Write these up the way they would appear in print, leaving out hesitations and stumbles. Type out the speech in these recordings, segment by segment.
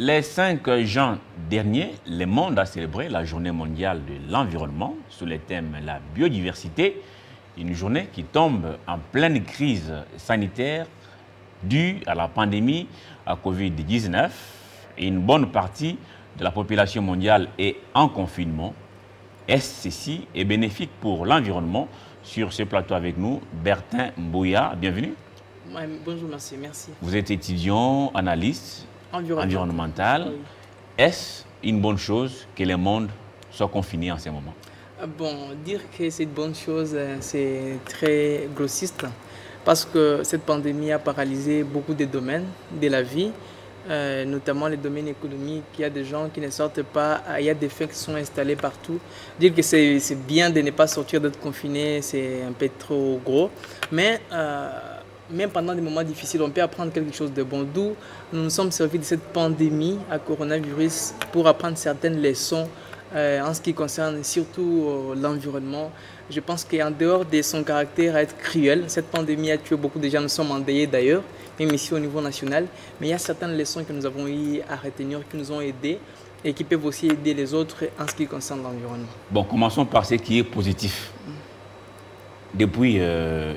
Les 5 juin dernier, le monde a célébré la journée mondiale de l'environnement sous le thème « La biodiversité », une journée qui tombe en pleine crise sanitaire due à la pandémie à Covid-19. Une bonne partie de la population mondiale est en confinement. Est-ce ceci est bénéfique pour l'environnement? Sur ce plateau avec nous, Bertin Mbouya, bienvenue. Bonjour, merci. Vous êtes étudiant, analyste environnemental. Oui. Est-ce une bonne chose que le monde soit confiné en ce moment? Bon, dire que c'est une bonne chose, c'est très grossiste parce que cette pandémie a paralysé beaucoup de domaines de la vie, notamment les domaines économiques. Il y a des gens qui ne sortent pas, il y a des faits qui sont installés partout. Dire que c'est bien de ne pas sortir, d'être confiné, c'est un peu trop gros. Mais même pendant des moments difficiles, on peut apprendre quelque chose de bon. D'où nous nous sommes servis de cette pandémie à coronavirus pour apprendre certaines leçons en ce qui concerne surtout l'environnement. Je pense qu'en dehors de son caractère à être cruel, cette pandémie a tué beaucoup de gens, nous sommes endeuillés d'ailleurs, même ici au niveau national. Mais il y a certaines leçons que nous avons eu à retenir, qui nous ont aidés et qui peuvent aussi aider les autres en ce qui concerne l'environnement. Bon, commençons par ce qui est positif. Depuis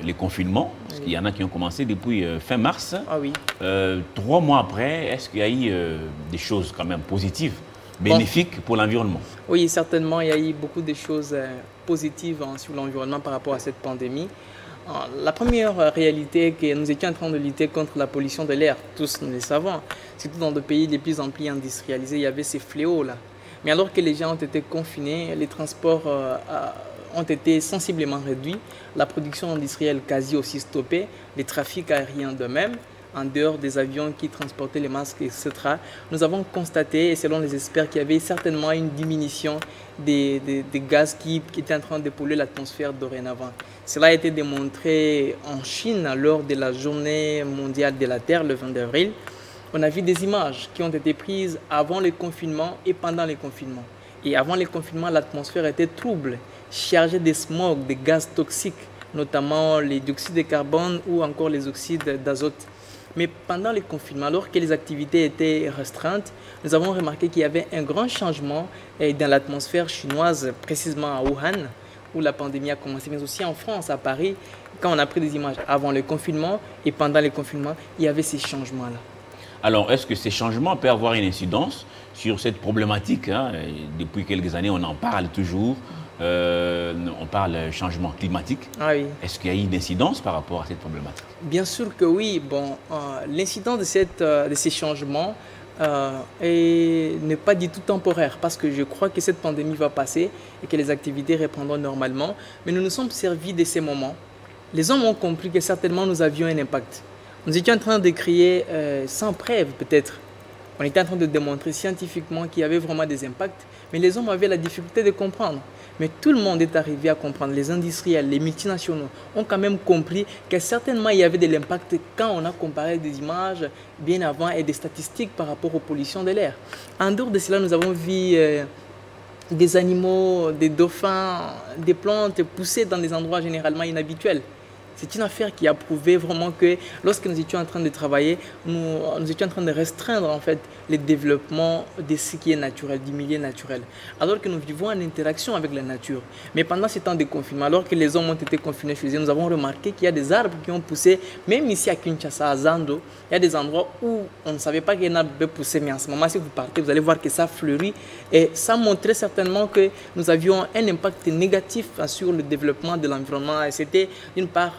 les confinements, parce qu'il y en a qui ont commencé depuis fin mars, 3 mois après, est-ce qu'il y a eu des choses quand même positives, bénéfiques pour l'environnement? Oui, certainement, il y a eu beaucoup de choses positives sur l'environnement par rapport à cette pandémie. La première réalité est que nous étions en train de lutter contre la pollution de l'air, tous nous le savons. Surtout dans des pays de plus en plus industrialisés, il y avait ces fléaux-là. Mais alors que les gens ont été confinés, les transports ont été sensiblement réduits, la production industrielle quasi aussi stoppée, les trafics aériens de même, en dehors des avions qui transportaient les masques, etc. Nous avons constaté, et selon les experts, qu'il y avait certainement une diminution des gaz qui étaient en train de polluer l'atmosphère dorénavant. Cela a été démontré en Chine lors de la journée mondiale de la Terre, le 20 avril. On a vu des images qui ont été prises avant le confinement et pendant le confinement. Et avant le confinement, l'atmosphère était trouble, chargée de smog, de gaz toxiques, notamment les dioxydes de carbone ou encore les oxydes d'azote. Mais pendant le confinement, alors que les activités étaient restreintes, nous avons remarqué qu'il y avait un grand changement dans l'atmosphère chinoise, précisément à Wuhan, où la pandémie a commencé, mais aussi en France, à Paris. Quand on a pris des images avant le confinement et pendant le confinement, il y avait ces changements-là. Alors, est-ce que ces changements peuvent avoir une incidence sur cette problématique, hein? Depuis quelques années, on en parle toujours. On parle changement climatique. Oui. Est-ce qu'il y a eu une incidence par rapport à cette problématique? Bien sûr que oui. Bon, l'incidence de ces changements n'est pas du tout temporaire parce que je crois que cette pandémie va passer et que les activités reprendront normalement. Mais nous nous sommes servis de ces moments. Les hommes ont compris que certainement nous avions un impact. Nous étions en train de créer, sans preuve peut-être, on était en train de démontrer scientifiquement qu'il y avait vraiment des impacts, mais les hommes avaient la difficulté de comprendre. Mais tout le monde est arrivé à comprendre, les industriels, les multinationaux ont quand même compris que certainement il y avait de l'impact quand on a comparé des images bien avant et des statistiques par rapport aux pollutions de l'air. En dehors de cela, nous avons vu des animaux, des dauphins, des plantes pousser dans des endroits généralement inhabituels. C'est une affaire qui a prouvé vraiment que lorsque nous étions en train de travailler, nous étions en train de restreindre en fait le développement de ce qui est naturel, du milieu naturel. Alors que nous vivons en interaction avec la nature. Mais pendant ces temps de confinement, alors que les hommes ont été confinés chez eux, nous avons remarqué qu'il y a des arbres qui ont poussé, même ici à Kinshasa, à Zando, il y a des endroits où on ne savait pas qu'un arbre pouvait pousser, mais en ce moment, si vous partez, vous allez voir que ça fleurit. Et ça montrait certainement que nous avions un impact négatif sur le développement de l'environnement. Et c'était d'une part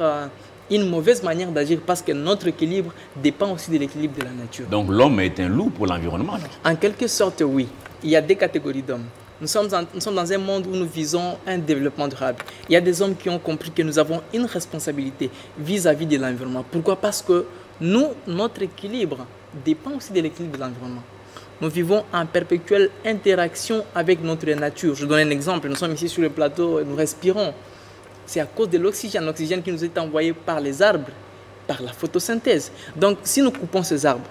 une mauvaise manière d'agir parce que notre équilibre dépend aussi de l'équilibre de la nature. Donc l'homme est un loup pour l'environnement? En quelque sorte, oui. Il y a deux catégories d'hommes. Nous sommes dans un monde où nous visons un développement durable. Il y a des hommes qui ont compris que nous avons une responsabilité vis-à-vis de l'environnement. Pourquoi? Parce que notre équilibre dépend aussi de l'équilibre de l'environnement. Nous vivons en perpétuelle interaction avec notre nature. Je donne un exemple. Nous sommes ici sur le plateau et nous respirons. C'est à cause de l'oxygène qui nous est envoyé par les arbres, par la photosynthèse. Donc, si nous coupons ces arbres,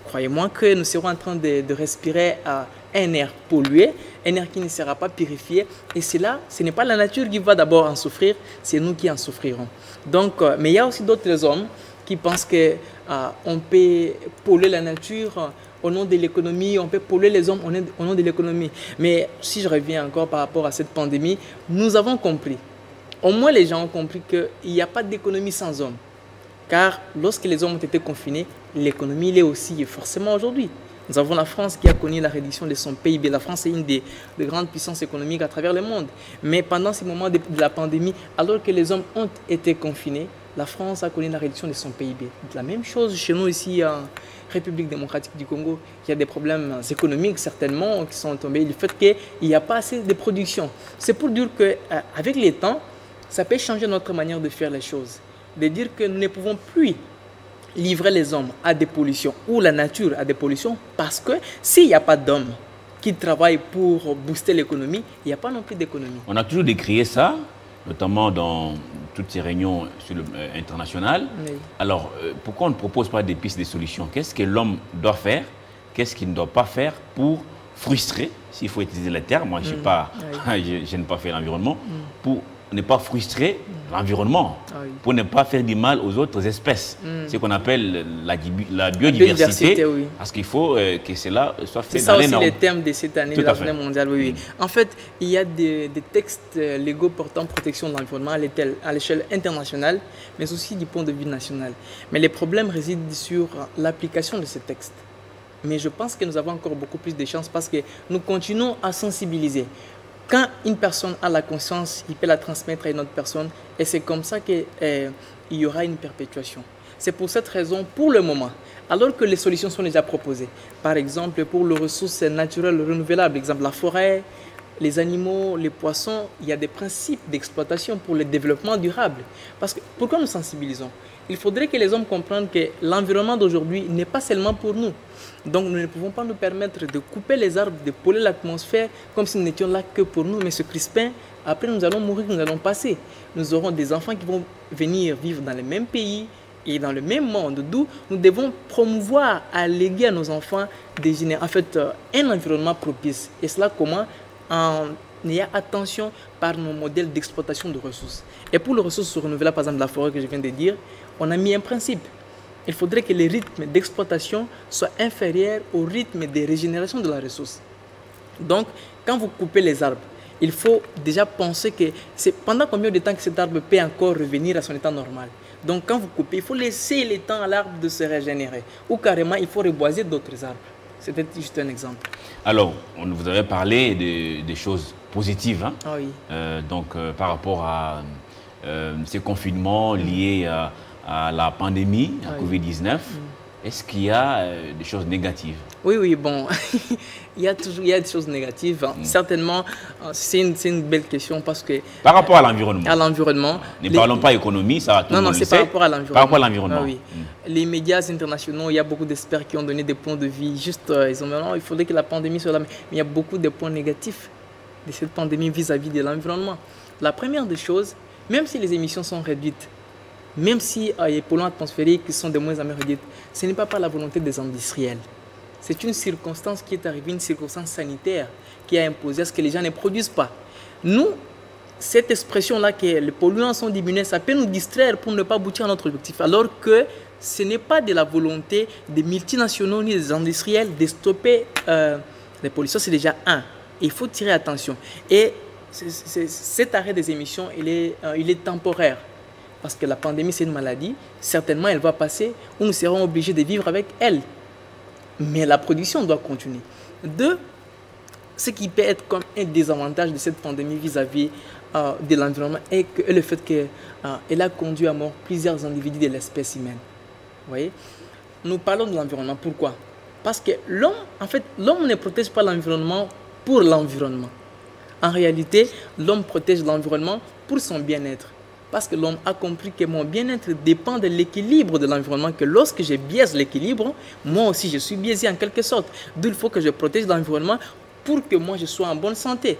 croyez-moi que nous serons en train de respirer un air pollué, un air qui ne sera pas purifié. Et cela, ce n'est pas la nature qui va d'abord en souffrir, c'est nous qui en souffrirons. Donc, mais il y a aussi d'autres hommes qui pensent qu'on peut polluer la nature au nom de l'économie, on peut polluer les hommes au nom de l'économie. Mais si je reviens encore par rapport à cette pandémie, nous avons compris, au moins les gens ont compris qu'il n'y a pas d'économie sans hommes. Car lorsque les hommes ont été confinés, l'économie l'est aussi, et forcément aujourd'hui. Nous avons la France qui a connu la réduction de son PIB. La France est une des grandes puissances économiques à travers le monde. Mais pendant ces moments de la pandémie, alors que les hommes ont été confinés, la France a connu la réduction de son PIB. La même chose chez nous ici en République démocratique du Congo. Il y a des problèmes économiques certainement qui sont tombés. Le fait qu'il n'y a pas assez de production. C'est pour dire qu'avec les temps, ça peut changer notre manière de faire les choses. De dire que nous ne pouvons plus livrer les hommes à des pollutions ou la nature à des pollutions parce que s'il n'y a pas d'hommes qui travaillent pour booster l'économie, il n'y a pas non plus d'économie. On a toujours décrié ça, notamment dans toutes ces réunions sur internationales. Oui. Alors, pourquoi on ne propose pas des pistes de solutions? Qu'est-ce que l'homme doit faire? Qu'est-ce qu'il ne doit pas faire pour frustrer, s'il faut utiliser le terme, moi je n'aime pas faire l'environnement, pour ne pas frustrer l'environnement, pour ne pas faire du mal aux autres espèces. Ce qu'on appelle la biodiversité, oui. Parce qu'il faut que cela soit fait dans les normes. C'est ça aussi le thème de cette année de la Journée mondiale. Oui. En fait, il y a des textes légaux portant protection de l'environnement à l'échelle internationale, mais aussi du point de vue national. Mais les problèmes résident sur l'application de ces textes. Mais je pense que nous avons encore beaucoup plus de chances parce que nous continuons à sensibiliser. Quand une personne a la conscience, il peut la transmettre à une autre personne et c'est comme ça qu'il y aura une perpétuation. C'est pour cette raison, pour le moment, alors que les solutions sont déjà proposées, par exemple pour les ressources naturelles renouvelables, exemple la forêt, les animaux, les poissons, il y a des principes d'exploitation pour le développement durable. Parce que, pourquoi nous sensibilisons? Il faudrait que les hommes comprennent que l'environnement d'aujourd'hui n'est pas seulement pour nous. Donc nous ne pouvons pas nous permettre de couper les arbres, de polluer l'atmosphère comme si nous n'étions là que pour nous. Mais ce crispin, après nous allons mourir, nous allons passer. Nous aurons des enfants qui vont venir vivre dans le même pays et dans le même monde, d'où nous devons promouvoir, alléguer à nos enfants un environnement propice. Et cela comment? En ayant attention par nos modèles d'exploitation de ressources. Et pour les ressources renouvelables, par exemple la forêt que je viens de dire, on a mis un principe. Il faudrait que les rythmes d'exploitation soient inférieurs au rythme de régénération de la ressource. Donc, quand vous coupez les arbres, il faut déjà penser que c'est pendant combien de temps que cet arbre peut encore revenir à son état normal. Donc, quand vous coupez, il faut laisser le temps à l'arbre de se régénérer. Ou carrément, il faut reboiser d'autres arbres. C'était juste un exemple. Alors, vous avez parlé des choses positives. Hein? Ah oui. Par rapport à ces confinements liés à la pandémie, à Covid-19, est-ce qu'il y a des choses négatives? Oui, bon, il y a des choses négatives. Hein. Certainement, c'est une belle question parce que... Par rapport à l'environnement. À l'environnement. Ne parlons pas économie, ça va tout le monde le sait. Non, c'est par rapport à l'environnement. Par rapport à l'environnement. Ah, oui. Les médias internationaux, il y a beaucoup d'experts qui ont donné des points de vue. Juste, ils ont dit non, il faudrait que la pandémie soit là. Mais il y a beaucoup de points négatifs de cette pandémie vis-à-vis de l'environnement. La première des choses, même si les émissions sont réduites, même si les polluants atmosphériques sont de moins en moins réduits, ce n'est pas par la volonté des industriels. C'est une circonstance qui est arrivée, une circonstance sanitaire qui a imposé à ce que les gens ne produisent pas. Nous, cette expression-là que les polluants sont diminués, ça peut nous distraire pour ne pas aboutir à notre objectif. Alors que ce n'est pas de la volonté des multinationaux ni des industriels de stopper les pollutions, c'est déjà un. Il faut tirer attention. Et cet arrêt des émissions, il est temporaire. Parce que la pandémie, c'est une maladie. Certainement, elle va passer ou nous serons obligés de vivre avec elle. Mais la production doit continuer. Deux, ce qui peut être comme un désavantage de cette pandémie vis-à-vis de l'environnement est le fait qu'elle a conduit à mort plusieurs individus de l'espèce humaine. Vous voyez? Nous parlons de l'environnement. Pourquoi? Parce que l'homme ne protège pas l'environnement pour l'environnement. En réalité, l'homme protège l'environnement pour son bien-être. Parce que l'homme a compris que mon bien-être dépend de l'équilibre de l'environnement, que lorsque je biaise l'équilibre, moi aussi je suis biaisé en quelque sorte. D'où il faut que je protège l'environnement pour que moi je sois en bonne santé.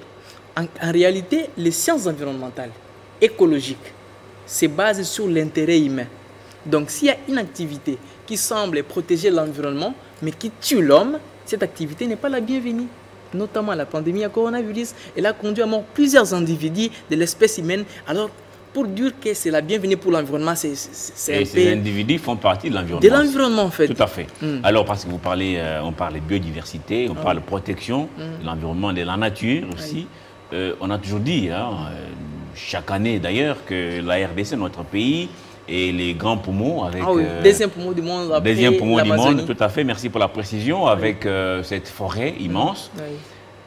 En réalité, les sciences environnementales, écologiques, se basent sur l'intérêt humain. Donc s'il y a une activité qui semble protéger l'environnement, mais qui tue l'homme, cette activité n'est pas la bienvenue. Notamment la pandémie à coronavirus, elle a conduit à mort plusieurs individus de l'espèce humaine. Alors, pour dire que c'est la bienvenue pour l'environnement, c'est un peu... ces individus font partie de l'environnement. De l'environnement, en fait. Tout à fait. Alors, parce que vous parlez, on parle de biodiversité, on parle de protection de l'environnement, de la nature aussi. On a toujours dit, hein, chaque année d'ailleurs, que la RDC, notre pays, et les grands poumons avec... deuxième poumon du monde après deuxième poumon du monde, tout à fait, merci pour la précision, avec cette forêt immense.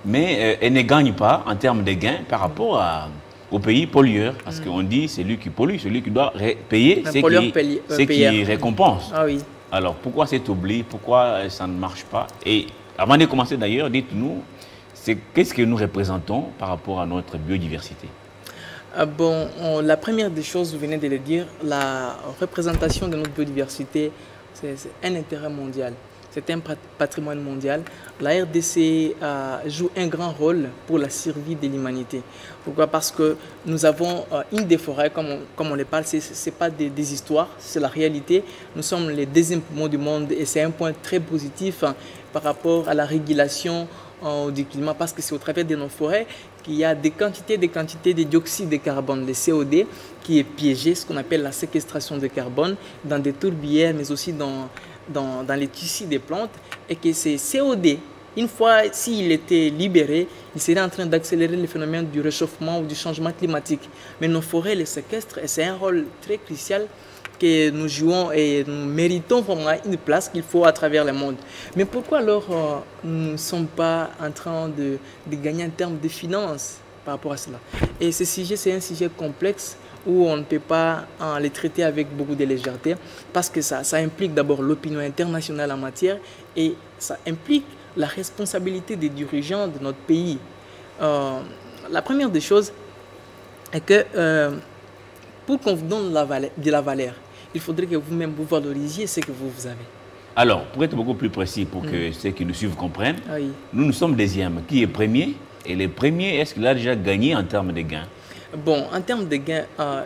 Mais elle ne gagne pas en termes de gains par rapport aux pays pollueurs. Parce qu'on dit c'est lui qui pollue, celui qui doit payer, c'est qui récompense. Alors pourquoi cet oubli, pourquoi ça ne marche pas? Et avant de commencer d'ailleurs, dites-nous, qu'est-ce que nous représentons par rapport à notre biodiversité? La première des choses, vous venez de le dire, la représentation de notre biodiversité, c'est un intérêt mondial. C'est un patrimoine mondial. La RDC joue un grand rôle pour la survie de l'humanité. Pourquoi? Parce que nous avons une des forêts, comme on les parle, ce n'est pas des histoires, c'est la réalité. Nous sommes les deuxièmes poumons du monde et c'est un point très positif par rapport à la régulation du climat, parce que c'est au travers de nos forêts qu'il y a des quantités de dioxyde de carbone, le COD, qui est piégé, ce qu'on appelle la séquestration de carbone, dans des tourbières, mais aussi dans les tissus des plantes, et que ces COD, une fois s'il était libéré, il serait en train d'accélérer le phénomène du réchauffement ou du changement climatique. Mais nos forêts les séquestrent et c'est un rôle très crucial que nous jouons et nous méritons vraiment une place qu'il faut à travers le monde. Mais pourquoi alors nous ne sommes pas en train de gagner en termes de finances par rapport à cela? Et ce sujet, c'est un sujet complexe où on ne peut pas les traiter avec beaucoup de légèreté parce que ça implique d'abord l'opinion internationale en matière et ça implique la responsabilité des dirigeants de notre pays. La première des choses est que pour qu'on vous donne de la valeur, il faudrait que vous-même vous valorisiez ce que vous avez. Alors, pour être beaucoup plus précis, pour que ceux qui nous suivent comprennent, nous sommes deuxième. Qui est premier? Et le premier, est-ce qu'il a déjà gagné en termes de gains? Bon, en termes de gains,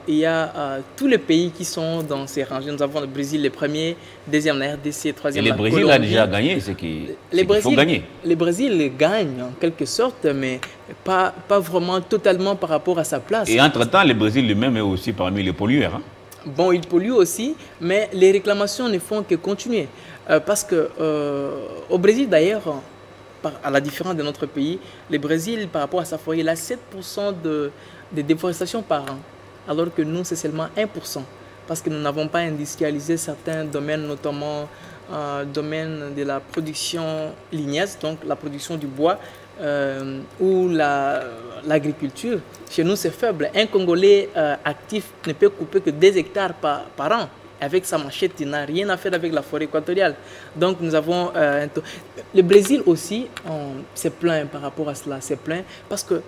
il y a tous les pays qui sont dans ces rangées. Nous avons le Brésil le premier, deuxième la RDC, troisième la Colombie. Et le Brésil a déjà gagné, c'est qu'il faut gagner. Le Brésil gagne en quelque sorte, mais pas vraiment totalement par rapport à sa place. Et entre-temps, le Brésil lui-même est aussi parmi les pollueurs. Hein? Bon, il pollue aussi, mais les réclamations ne font que continuer. Parce que au Brésil d'ailleurs, à la différence de notre pays, le Brésil par rapport à sa forêt, il a 7% de déforestation par an, alors que nous, c'est seulement 1%, parce que nous n'avons pas industrialisé certains domaines, notamment domaine de la production lignaise, donc la production du bois, ou l'agriculture. Chez nous, c'est faible. Un Congolais actif ne peut couper que 2 hectares par an. Avec sa machette, il n'a rien à faire avec la forêt équatoriale. Donc nous avons le Brésil aussi s'est plaint par rapport à cela, s'est plaint parce que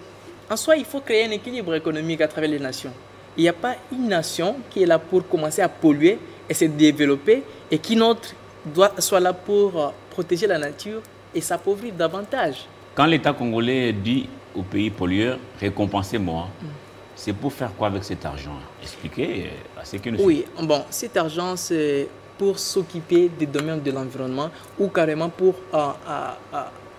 en soi, il faut créer un équilibre économique à travers les nations. Il n'y a pas une nation qui est là pour commencer à polluer et se développer et qui soit là pour protéger la nature et s'appauvrir davantage. Quand l'État congolais dit aux pays pollueurs, récompensez-moi, c'est pour faire quoi avec cet argent? Expliquez à ceux qui nous suivent. Oui, bon, cet argent, c'est pour s'occuper des domaines de l'environnement ou carrément pour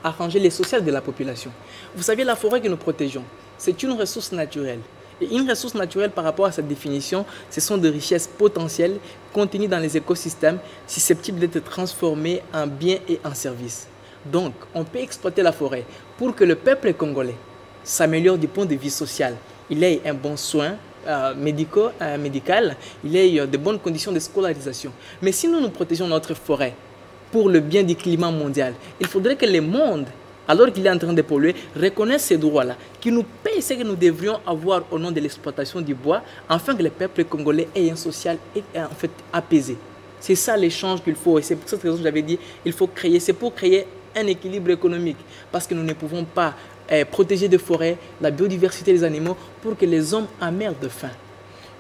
arranger les sociales de la population. Vous savez, la forêt que nous protégeons, c'est une ressource naturelle. Et une ressource naturelle, par rapport à sa définition, ce sont des richesses potentielles contenues dans les écosystèmes susceptibles d'être transformées en biens et en services. Donc, on peut exploiter la forêt pour que le peuple congolais s'améliore du point de vue social. Il ait un bon soin médical, il ait de bonnes conditions de scolarisation. Mais si nous protégeons notre forêt pour le bien du climat mondial, il faudrait que le monde, alors qu'il est en train de polluer, reconnaisse ces droits-là, qui nous paye ce que nous devrions avoir au nom de l'exploitation du bois, afin que le peuple congolais ait un social en fait apaisé. C'est ça l'échange qu'il faut. Et c'est pour cette raison que j'avais dit il faut créer, c'est pour créer un équilibre économique. Parce que nous ne pouvons pas protéger des forêts, la biodiversité des animaux, pour que les hommes en meurent de faim.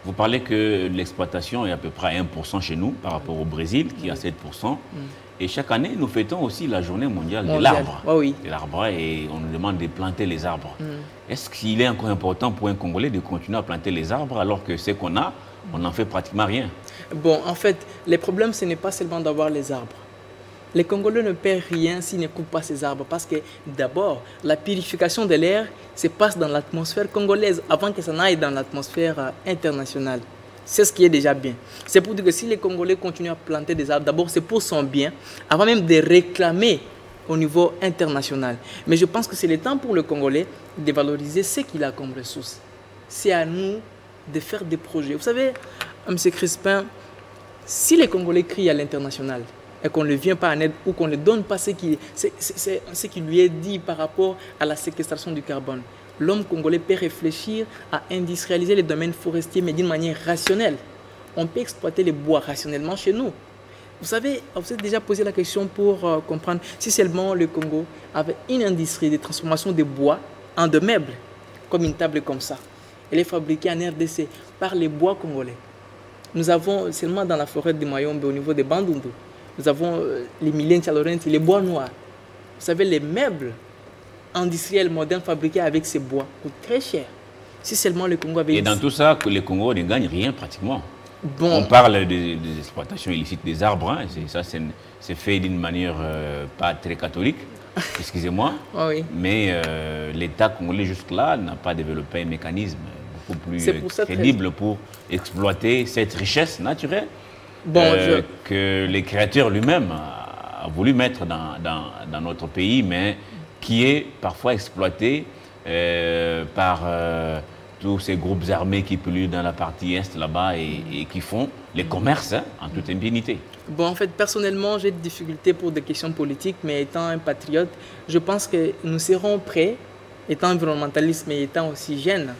Vous parlez que l'exploitation est à peu près à 1% chez nous par rapport au Brésil qui est à 7%. Et chaque année, nous fêtons aussi la journée mondiale de l'arbre. Oui. De l'arbre et on nous demande de planter les arbres. Est-ce qu'il est encore important pour un Congolais de continuer à planter les arbres alors que ce qu'on a, on n'en fait pratiquement rien? Bon, en fait, le problème, ce n'est pas seulement d'avoir les arbres. Les Congolais ne perdent rien s'ils ne coupent pas ces arbres parce que d'abord, la purification de l'air se passe dans l'atmosphère congolaise avant que ça n'aille dans l'atmosphère internationale. C'est ce qui est déjà bien. C'est pour dire que si les Congolais continuent à planter des arbres, d'abord c'est pour son bien, avant même de réclamer au niveau international. Mais je pense que c'est le temps pour le Congolais de valoriser ce qu'il a comme ressources. C'est à nous de faire des projets. Vous savez, M. Crispin, si les Congolais crient à l'international et qu'on ne vient pas en aide ou qu'on ne donne pas ce qui lui est dit par rapport à la séquestration du carbone, l'homme congolais peut réfléchir à industrialiser les domaines forestiers, mais d'une manière rationnelle. On peut exploiter les bois rationnellement chez nous. Vous savez, vous avez déjà posé la question pour comprendre si seulement le Congo avait une industrie de transformation de bois en de meubles, comme une table comme ça. Elle est fabriquée en RDC par les bois congolais. Nous avons seulement dans la forêt de Mayombe, au niveau de Bandundu, nous avons les Milènes Tchalorenti, les bois noirs. Vous savez, les meubles industriels modernes fabriqués avec ces bois coûtent très cher. Si seulement le Congo avait... Et dans tout ça, le Congo ne gagne rien pratiquement. Bon. On parle des exploitations illicites des arbres, hein. Ça c'est fait d'une manière pas très catholique, excusez-moi, Oh oui. Mais l'État congolais jusque-là n'a pas développé un mécanisme beaucoup plus crédible pour exploiter cette richesse naturelle que les créateurs lui-même a voulu mettre dans notre pays, mais qui est parfois exploité par tous ces groupes armés qui polluent dans la partie est là-bas et qui font les commerces en toute impunité. Bon, en fait, personnellement, j'ai des difficultés pour des questions politiques, mais étant un patriote, je pense que nous serons prêts, étant environnementaliste, mais étant aussi jeunes,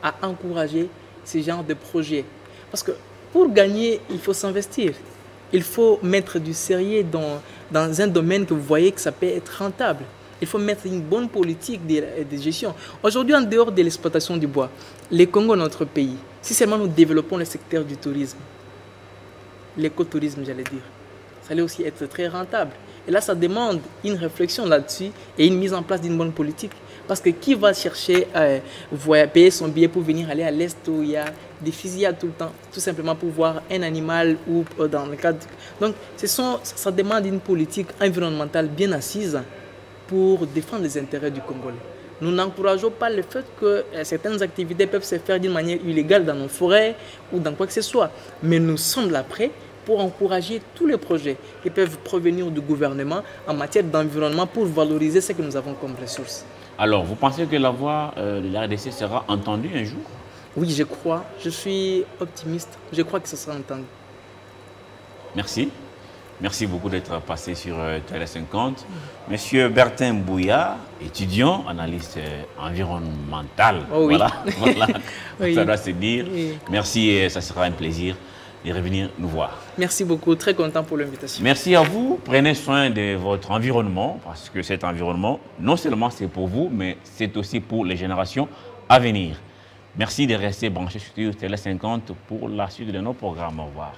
à encourager ce genre de projets. Parce que pour gagner, il faut s'investir. Il faut mettre du sérieux dans un domaine que vous voyez que ça peut être rentable. Il faut mettre une bonne politique de gestion. Aujourd'hui, en dehors de l'exploitation du bois, le Congo, notre pays, si seulement nous développons le secteur du tourisme, l'écotourisme, j'allais dire, ça allait aussi être très rentable. Et là, ça demande une réflexion là-dessus et une mise en place d'une bonne politique. Parce que qui va chercher à payer son billet pour venir aller à l'Est où il y a des fusillades tout le temps, tout simplement pour voir un animal ou dans le cadre... Donc, ça demande une politique environnementale bien assise pour défendre les intérêts du Congolais. Nous n'encourageons pas le fait que certaines activités peuvent se faire d'une manière illégale dans nos forêts ou dans quoi que ce soit. Mais nous sommes là prêts pour encourager tous les projets qui peuvent provenir du gouvernement en matière d'environnement pour valoriser ce que nous avons comme ressources. Alors, vous pensez que la voix de la RDC sera entendue un jour? Oui, je crois. Je suis optimiste. Je crois que ce sera entendu. Merci. Merci beaucoup d'être passé sur Télé 50. Monsieur Bertin Bouya, étudiant, analyste environnemental. Oh oui. Voilà. Oui. Ça doit se dire. Oui. Merci et ça sera un plaisir de revenir nous voir. Merci beaucoup. Très content pour l'invitation. Merci à vous. Prenez soin de votre environnement parce que cet environnement, non seulement c'est pour vous, mais c'est aussi pour les générations à venir. Merci de rester branché sur Télé 50 pour la suite de nos programmes. Au revoir.